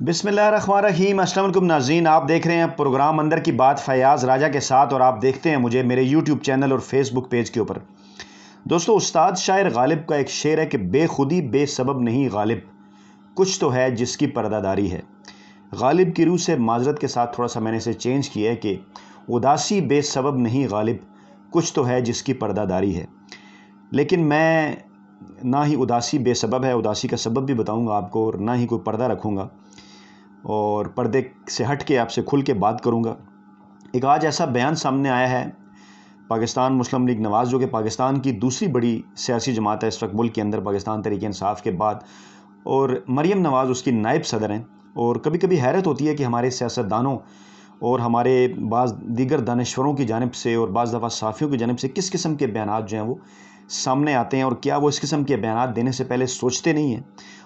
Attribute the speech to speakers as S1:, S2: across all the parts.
S1: بسم اللہ الرحمن الرحیم۔ السلام علیکم ناظرین، آپ دیکھ رہے ہیں پروگرام اندر کی بات فیاض راجہ کے ساتھ، اور آپ دیکھتے ہیں مجھے میرے یوٹیوب چینل اور فیس بک پیج کے اوپر۔ دوستو، استاد شاعر غالب کا ایک شعر ہے کہ بے خودی بے سبب نہیں غالب، کچھ تو ہے جس کی پردہ داری ہے۔ غالب کی روح سے معذرت کے ساتھ تھوڑا سا میں نے اسے چینج کیا ہے کہ اداسی بے سبب نہیں غالب، کچھ تو ہے جس کی پردہ داری ہے۔ لیکن میں نہ ہی اداسی بے سبب ہے، اداسی کا سبب بھی بتاؤں گا آپ کو، اور نہ ہی کوئی پردہ رکھوں گا، اور پردے سے ہٹ کے آپ سے کھل کے بات کروں گا۔ ایک آج ایسا بیان سامنے آیا ہے پاکستان مسلم لیگ نواز، جو کہ پاکستان کی دوسری بڑی سیاسی جماعت ہے اس وقت ملک کے اندر پاکستان تحریک انصاف کے بعد، اور مریم نواز اس کی نائب صدر ہیں۔ اور کبھی کبھی حیرت ہوتی ہے کہ ہمارے سیاستدانوں اور ہمارے بعض دیگر دانشوروں کی جانب سے اور بعض دفعہ صحافیوں کی جانب سے کس قسم کے بیانات جو ہیں وہ سامنے آتے ہیں، اور کیا وہ اس قسم کے بیانات دینے سے پہلے سوچتے نہیں ہیں۔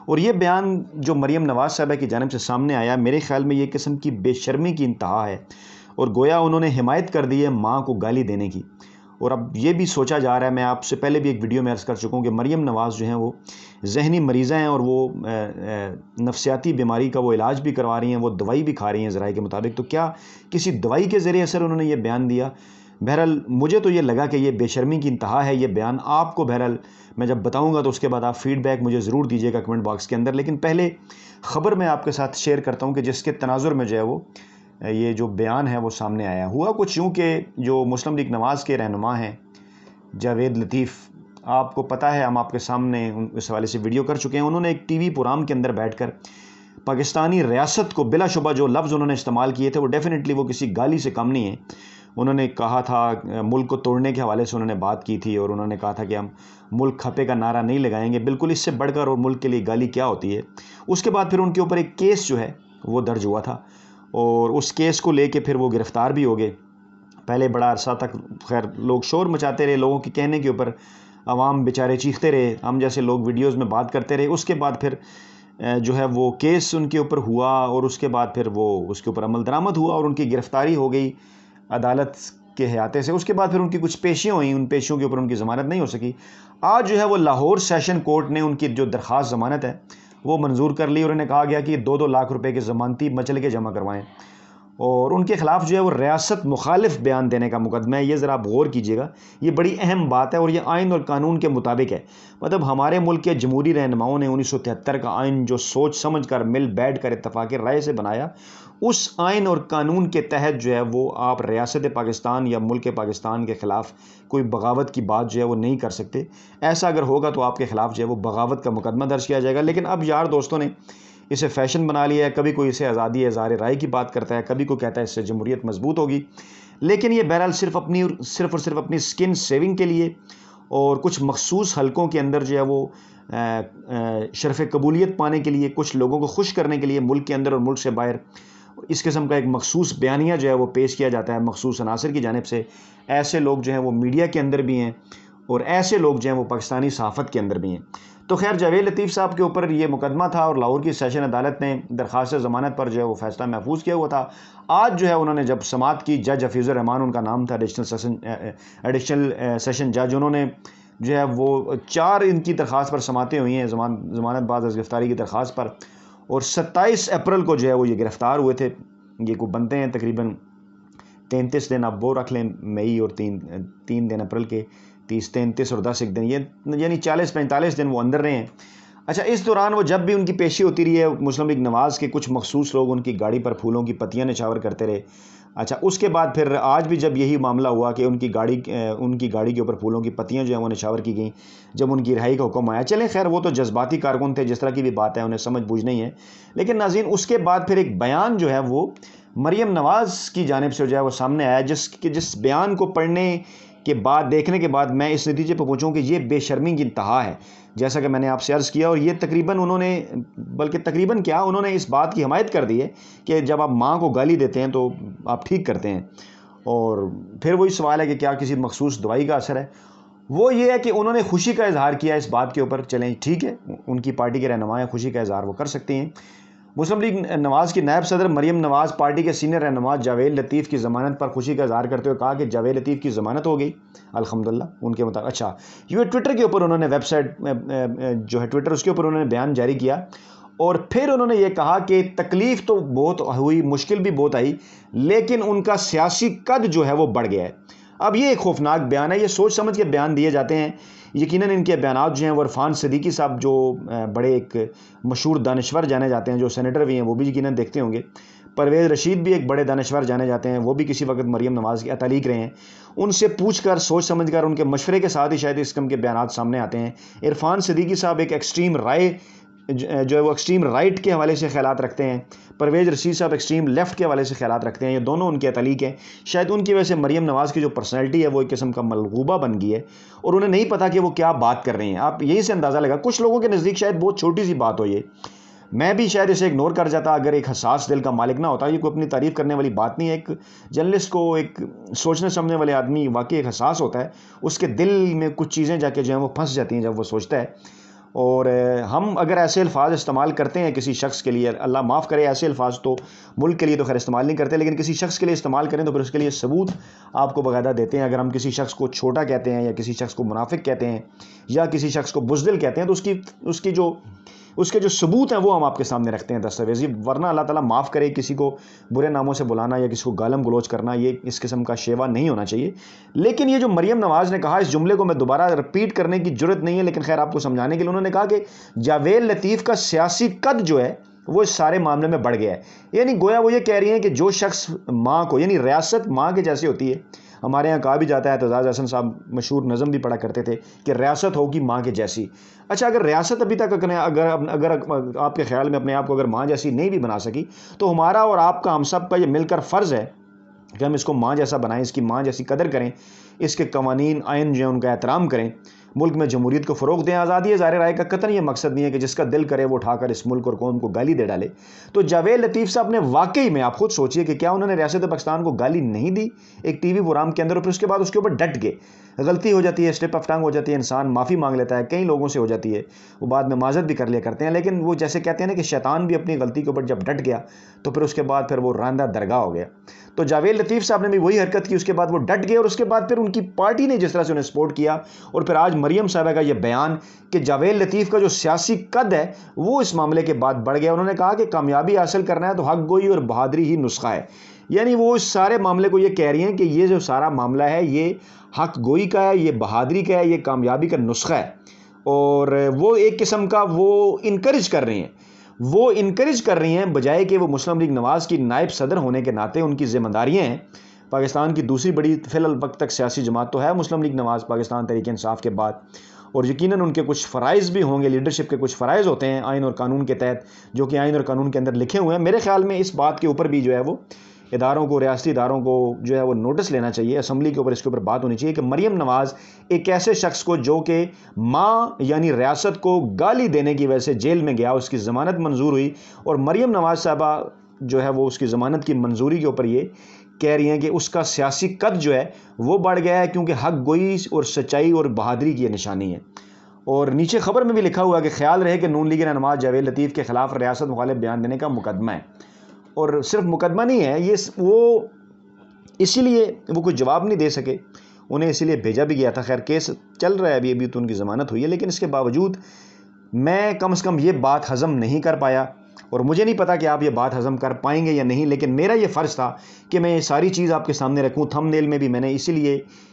S1: اور یہ بیان جو مریم نواز صاحبہ کی جانب سے سامنے آیا، میرے خیال میں یہ قسم کی بے شرمی کی انتہا ہے، اور گویا انہوں نے حمایت کر دی ہے ماں کو گالی دینے کی۔ اور اب یہ بھی سوچا جا رہا ہے، میں آپ سے پہلے بھی ایک ویڈیو میں عرض کر چکا ہوں کہ مریم نواز جو ہیں وہ ذہنی مریضہ ہیں، اور وہ نفسیاتی بیماری کا وہ علاج بھی کروا رہی ہیں، وہ دوائی بھی کھا رہی ہیں ذرائع کے مطابق۔ تو کیا کسی دوائی کے ذریعے اثر انہوں نے یہ بیان دیا؟ بہرحال مجھے تو یہ لگا کہ یہ بے شرمی کی انتہا ہے یہ بیان۔ آپ کو بہرحال میں جب بتاؤں گا تو اس کے بعد آپ فیڈ بیک مجھے ضرور دیجیے گا کمنٹ باکس کے اندر۔ لیکن پہلے خبر میں آپ کے ساتھ شیئر کرتا ہوں کہ جس کے تناظر میں جو ہے وہ یہ جو بیان ہے وہ سامنے آیا۔ ہوا کچھ یوں کہ جو مسلم لیگ نواز کے رہنما ہیں جاوید لطیف، آپ کو پتہ ہے، ہم آپ کے سامنے اس حوالے سے ویڈیو کر چکے ہیں، انہوں نے ایک ٹی وی پروگرام کے اندر بیٹھ کر پاکستانی ریاست کو بلا شبہ جو لفظ انہوں نے استعمال کیے تھے وہ ڈیفینیٹلی وہ کسی گالی سے کم نہیں ہے۔ انہوں نے کہا تھا ملک کو توڑنے کے حوالے سے انہوں نے بات کی تھی، اور انہوں نے کہا تھا کہ ہم ملک کھپے کا نعرہ نہیں لگائیں گے۔ بالکل اس سے بڑھ کر اور ملک کے لیے گالی کیا ہوتی ہے۔ اس کے بعد پھر ان کے اوپر ایک کیس جو ہے وہ درج ہوا تھا، اور اس کیس کو لے کے پھر وہ گرفتار بھی ہو گئے۔ پہلے بڑا عرصہ تک خیر لوگ شور مچاتے رہے، لوگوں کے کہنے کے اوپر عوام بیچارے چیختے رہے، ہم جیسے لوگ ویڈیوز میں بات کرتے رہے۔ اس کے بعد پھر جو ہے وہ کیس ان کے اوپر ہوا، اور اس کے بعد پھر وہ اس کے اوپر عمل درآمد ہوا، اور ان کی گرفتاری ہو گئی عدالت کے احاطے سے۔ اس کے بعد پھر ان کی کچھ پیشیاں ہوئیں، ان پیشیوں کے اوپر ان کی ضمانت نہیں ہو سکی۔ آج جو ہے وہ لاہور سیشن کورٹ نے ان کی جو درخواست ضمانت ہے وہ منظور کر لی، اور انہیں کہا گیا کہ یہ 2-2 لاکھ روپے کے ضمانتی مچل کے جمع کروائیں، اور ان کے خلاف جو ہے وہ ریاست مخالف بیان دینے کا مقدمہ ہے۔ یہ ذرا آپ غور کیجئے گا، یہ بڑی اہم بات ہے، اور یہ آئین اور قانون کے مطابق ہے۔ مطلب ہمارے ملک کے جمہوری رہنماؤں نے 1973 کا آئین جو سوچ سمجھ کر مل بیٹھ کر اتفاق رائے سے بنایا، اس آئین اور قانون کے تحت جو ہے وہ آپ ریاست پاکستان یا ملک پاکستان کے خلاف کوئی بغاوت کی بات جو ہے وہ نہیں کر سکتے۔ ایسا اگر ہوگا تو آپ کے خلاف جو ہے وہ بغاوت کا مقدمہ درج کیا جائے گا۔ لیکن اب یار دوستوں نے اسے فیشن بنا لیا ہے، کبھی کوئی اسے آزادی اظہار رائے کی بات کرتا ہے، کبھی کوئی کہتا ہے اس سے جمہوریت مضبوط ہوگی۔ لیکن یہ بہرحال صرف اور صرف اپنی سکن سیونگ کے لیے اور کچھ مخصوص حلقوں کے اندر جو ہے وہ شرف قبولیت پانے کے لیے، کچھ لوگوں کو خوش کرنے کے لیے ملک کے اندر اور ملک سے باہر اس قسم کا ایک مخصوص بیانیہ جو ہے وہ پیش کیا جاتا ہے مخصوص عناصر کی جانب سے۔ ایسے لوگ جو ہیں وہ میڈیا کے اندر بھی ہیں، اور ایسے لوگ جو ہیں وہ پاکستانی صحافت کے اندر بھی ہیں۔ تو خیر جاوید لطیف صاحب کے اوپر یہ مقدمہ تھا، اور لاہور کی سیشن عدالت نے درخواست ضمانت پر جو ہے وہ فیصلہ محفوظ کیا ہوا تھا۔ آج جو ہے انہوں نے جب سماعت کی، جج حفیظ الرحمان ان کا نام تھا، ایڈیشنل سیشن جج، انہوں نے جو ہے وہ 4 ان کی درخواست پر سماعتیں ہوئی ہیں، ضمانت بعد از گرفتاری کی درخواست پر، اور 27 اپریل کو جو ہے وہ یہ گرفتار ہوئے تھے۔ یہ کو بنتے ہیں تقریباً 33 دن، اب وہ رکھ لیں مئی اور 3 دن اپریل کے، 30 33 اور 10 ایک دن، یہ یعنی 40-45 دن وہ اندر رہے ہیں۔ اچھا، اس دوران وہ جب بھی ان کی پیشی ہوتی رہی ہے، مسلم لیگ نواز کے کچھ مخصوص لوگ ان کی گاڑی پر پھولوں کی پتیاں نچھاور کرتے رہے۔ اچھا، اس کے بعد پھر آج بھی جب یہی معاملہ ہوا کہ ان کی گاڑی کے اوپر پھولوں کی پتیاں جو ہیں وہ نچھاور کی گئیں جب ان کی رہائی کا حکم آیا۔ چلیں خیر، وہ تو جذباتی کارکن تھے، جس طرح کی بھی بات ہے، انہیں سمجھ بوجھ نہیں ہے۔ لیکن ناظرین، اس کے بعد پھر ایک بیان جو ہے وہ مریم نواز کی جانب سے جو ہے وہ سامنے آیا، جس بیان کو پڑھنے کے بعد، دیکھنے کے بعد میں اس نتیجے پہ پہنچوں کہ یہ بے شرمی کی انتہا ہے، جیسا کہ میں نے آپ سے عرض کیا۔ اور یہ تقریباً انہوں نے اس بات کی حمایت کر دی ہے کہ جب آپ ماں کو گالی دیتے ہیں تو آپ ٹھیک کرتے ہیں۔ اور پھر وہی سوال ہے کہ کیا کسی مخصوص دوائی کا اثر ہے؟ وہ یہ ہے کہ انہوں نے خوشی کا اظہار کیا اس بات کے اوپر۔ چلیں ٹھیک ہے، ان کی پارٹی کے رہنما ہیں، خوشی کا اظہار وہ کر سکتے ہیں۔ مسلم لیگ نواز کی نائب صدر مریم نواز پارٹی کے سینئر رہنما جاوید لطیف کی ضمانت پر خوشی کا اظہار کرتے ہوئے کہا کہ جاوید لطیف کی ضمانت ہو گئی الحمدللہ ان کے مطابق۔ اچھا، یہ ٹویٹر کے اوپر انہوں نے ویب سائٹ جو ہے ٹویٹر، اس کے اوپر انہوں نے بیان جاری کیا، اور پھر انہوں نے یہ کہا کہ تکلیف تو بہت ہوئی، مشکل بھی بہت آئی، لیکن ان کا سیاسی قد جو ہے وہ بڑھ گیا ہے۔ اب یہ ایک خوفناک بیان ہے، یہ سوچ سمجھ کے بیان دیے جاتے ہیں۔ یقیناً ان کے بیانات جو ہیں وہ عرفان صدیقی صاحب جو بڑے ایک مشہور دانشور جانے جاتے ہیں، جو سینیٹر بھی ہیں، وہ بھی یقیناً دیکھتے ہوں گے۔ پرویز رشید بھی ایک بڑے دانشور جانے جاتے ہیں، وہ بھی کسی وقت مریم نواز کے تعلیق رہے ہیں۔ ان سے پوچھ کر، سوچ سمجھ کر، ان کے مشورے کے ساتھ ہی شاید اس قسم کے بیانات سامنے آتے ہیں۔ عرفان صدیقی صاحب ایک ایکسٹریم رائے جو ہے وہ ایکسٹریم رائٹ کے حوالے سے خیالات رکھتے ہیں، پرویز رشید صاحب ایکسٹریم لیفٹ کے حوالے سے خیالات رکھتے ہیں، یہ دونوں ان کے تعلیق ہیں۔ شاید ان کی وجہ سے مریم نواز کی جو پرسنالٹی ہے وہ ایک قسم کا ملغوبہ بن گئی ہے، اور انہیں نہیں پتہ کہ وہ کیا بات کر رہے ہیں۔ آپ یہی سے اندازہ لگا، کچھ لوگوں کے نزدیک شاید بہت چھوٹی سی بات ہو یہ، میں بھی شاید اسے اگنور کر جاتا اگر ایک حساس دل کا مالک نہ ہوتا۔ یہ کوئی اپنی تعریف کرنے والی بات نہیں ہے، ایک جرنلسٹ کو، ایک سوچنے سمجھنے والے آدمی واقعی ایک حساس ہوتا ہے، اس کے دل میں کچھ چیزیں جا کے جو ہیں وہ پھنس جاتی ہیں جب وہ سوچتا ہے۔ اور ہم اگر ایسے الفاظ استعمال کرتے ہیں کسی شخص کے لیے، اللہ معاف کرے ایسے الفاظ تو ملک کے لیے تو خیر استعمال نہیں کرتے، لیکن کسی شخص کے لیے استعمال کریں تو پھر اس کے لیے ثبوت آپ کو باقاعدہ دیتے ہیں۔ اگر ہم کسی شخص کو چھوٹا کہتے ہیں، یا کسی شخص کو منافق کہتے ہیں، یا کسی شخص کو بزدل کہتے ہیں، تو اس کے جو ثبوت ہیں وہ ہم آپ کے سامنے رکھتے ہیں دستاویزی، ورنہ اللہ تعالیٰ معاف کرے کسی کو برے ناموں سے بلانا یا کسی کو گالم گلوچ کرنا، یہ اس قسم کا شیوا نہیں ہونا چاہیے۔ لیکن یہ جو مریم نواز نے کہا، اس جملے کو میں دوبارہ رپیٹ کرنے کی جرت نہیں ہے، لیکن خیر آپ کو سمجھانے کے لیے انہوں نے کہا کہ جاوید لطیف کا سیاسی قد جو ہے وہ اس سارے معاملے میں بڑھ گیا ہے۔ یعنی گویا وہ یہ کہہ رہی ہیں کہ جو شخص ماں کو، یعنی ریاست ماں کے جیسی ہوتی ہے، ہمارے یہاں کہا بھی جاتا ہے، اعتزاز احسن صاحب مشہور نظم بھی پڑھا کرتے تھے کہ ریاست ہوگی ماں کے جیسی۔ اچھا، اگر ریاست ابھی تک اگر آپ کے خیال میں اپنے آپ کو اگر ماں جیسی نہیں بھی بنا سکی، تو ہمارا اور آپ کا، ہم سب کا یہ مل کر فرض ہے کہ ہم اس کو ماں جیسا بنائیں، اس کی ماں جیسی قدر کریں، اس کے قوانین آئین جو ہیں ان کا احترام کریں، ملک میں جمہوریت کو فروغ دیں۔ آزادی ظاہر رائے کا قطعاً یہ مقصد نہیں ہے کہ جس کا دل کرے وہ اٹھا کر اس ملک اور قوم کو گالی دے ڈالے۔ تو جاوید لطیف صاحب نے واقعی میں، آپ خود سوچئے کہ کیا انہوں نے ریاست پاکستان کو گالی نہیں دی ایک ٹی وی پروگرام کے اندر، اور پھر اس کے بعد اس کے اوپر ڈٹ گئے۔ غلطی ہو جاتی ہے، سلپ آف ٹنگ ہو جاتی ہے، انسان معافی مانگ لیتا ہے، کئی لوگوں سے ہو جاتی ہے، وہ بعد میں معذرت بھی کر لیا کرتے ہیں، لیکن وہ جیسے کہتے ہیں نا کہ شیطان بھی اپنی غلطی کے اوپر جب ڈٹ گیا تو پھر اس کے بعد پھر وہ راندہ درگاہ ہو گیا۔ تو جاوید لطیف صاحب نے بھی وہی حرکت کی، اس کے بعد وہ ڈٹ گئے، اور اس کے بعد پھر ان کی پارٹی نے جس طرح سے انہیں سپورٹ کیا، اور پھر آج مریم صاحبہ کا یہ بیان کہ جاوید لطیف کا جو سیاسی قد ہے وہ اس معاملے کے بعد بڑھ گیا۔ انہوں نے کہا کہ کامیابی حاصل کرنا ہے تو حق گوئی اور بہادری ہی نسخہ ہے۔ یعنی وہ اس سارے معاملے کو یہ کہہ رہی ہیں کہ یہ جو سارا معاملہ ہے یہ حق گوئی کا ہے، یہ بہادری کا ہے، یہ کامیابی کا نسخہ ہے، اور وہ ایک قسم کا وہ انکریج کر رہی ہیں بجائے کہ وہ مسلم لیگ نواز کی نائب صدر ہونے کے ناطے ان کی ذمہ داریاں ہیں۔ پاکستان کی دوسری بڑی فی الحال وقت تک سیاسی جماعت تو ہے مسلم لیگ نواز پاکستان تحریک انصاف کے بعد، اور یقیناً ان کے کچھ فرائض بھی ہوں گے، لیڈرشپ کے کچھ فرائض ہوتے ہیں آئین اور قانون کے تحت، جو کہ آئین اور قانون کے اندر لکھے ہوئے ہیں۔ میرے خیال میں اس بات کے اوپر بھی جو ہے وہ اداروں کو، ریاستی اداروں کو جو ہے وہ نوٹس لینا چاہیے، اسمبلی کے اوپر اس کے اوپر بات ہونی چاہیے کہ مریم نواز ایک ایسے شخص کو جو کہ ماں یعنی ریاست کو گالی دینے کی وجہ سے جیل میں گیا، اس کی ضمانت منظور ہوئی، اور مریم نواز صاحبہ جو ہے وہ اس کی ضمانت کی منظوری کے اوپر یہ کہہ رہی ہیں کہ اس کا سیاسی قد جو ہے وہ بڑھ گیا ہے، کیونکہ حق گوئی اور سچائی اور بہادری کی یہ نشانی ہے۔ اور نیچے خبر میں بھی لکھا ہوا کہ خیال رہے کہ نون لیگ رہنما جاوید لطیف کے خلاف ریاست مخالف بیان دینے کا مقدمہ ہے، اور صرف مقدمہ نہیں ہے یہ، وہ اسی لیے وہ کوئی جواب نہیں دے سکے، انہیں اسی لیے بھیجا بھی گیا تھا۔ خیر کیس چل رہا ہے، ابھی تو ان کی ضمانت ہوئی ہے، لیکن اس کے باوجود میں کم از کم یہ بات ہضم نہیں کر پایا، اور مجھے نہیں پتا کہ آپ یہ بات ہضم کر پائیں گے یا نہیں، لیکن میرا یہ فرض تھا کہ میں یہ ساری چیز آپ کے سامنے رکھوں۔ تھم نیل میں بھی میں نے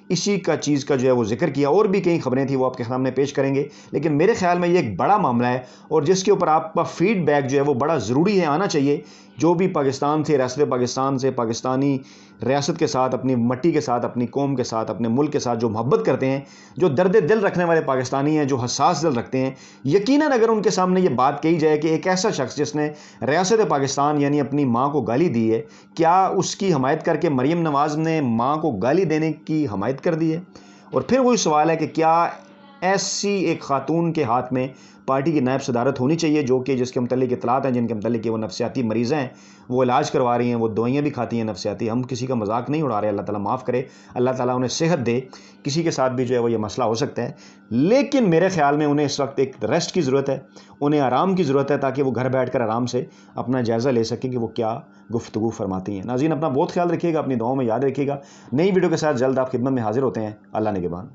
S1: اسی کا چیز کا جو ہے وہ ذکر کیا، اور بھی کئی خبریں تھیں وہ آپ کے سامنے پیش کریں گے، لیکن میرے خیال میں یہ ایک بڑا معاملہ ہے، اور جس کے اوپر آپ کا فیڈ بیک جو ہے وہ بڑا ضروری ہے، آنا چاہیے۔ جو بھی پاکستان سے، ریاست پاکستان سے، پاکستانی ریاست کے ساتھ، اپنی مٹی کے ساتھ، اپنی قوم کے ساتھ، اپنے ملک کے ساتھ جو محبت کرتے ہیں، جو درد دل رکھنے والے پاکستانی ہیں، جو حساس دل رکھتے ہیں، یقیناً اگر ان کے سامنے یہ بات کہی جائے کہ ایک ایسا شخص جس نے ریاست پاکستان یعنی اپنی ماں کو گالی دی ہے، کیا اس کی حمایت کر کے مریم نواز نے ماں کو گالی دینے کی حمایت کر دی ہے؟ اور پھر وہی سوال ہے کہ کیا ایسی ایک خاتون کے ہاتھ میں پارٹی کی نائب صدارت ہونی چاہیے جو کہ جس کے متعلق اطلاعات ہیں، جن کے متعلق کہ وہ نفسیاتی مریض ہیں، وہ علاج کروا رہی ہیں، وہ دوائیاں بھی کھاتی ہیں نفسیاتی۔ ہم کسی کا مذاق نہیں اڑا رہے، اللہ تعالیٰ معاف کرے، اللہ تعالیٰ انہیں صحت دے، کسی کے ساتھ بھی جو ہے وہ یہ مسئلہ ہو سکتا ہے، لیکن میرے خیال میں انہیں اس وقت ایک ریسٹ کی ضرورت ہے، انہیں آرام کی ضرورت ہے، تاکہ وہ گھر بیٹھ کر آرام سے اپنا جائزہ لے سکیں کہ وہ کیا گفتگو فرماتی ہیں۔ ناظرین اپنا بہت خیال رکھیے گا، اپنی دعاؤں میں یاد رکھیے گا۔ نئی ویڈیو کے ساتھ جلد آپ خدمت میں حاضر ہوتے ہیں۔ اللہ نگہبان۔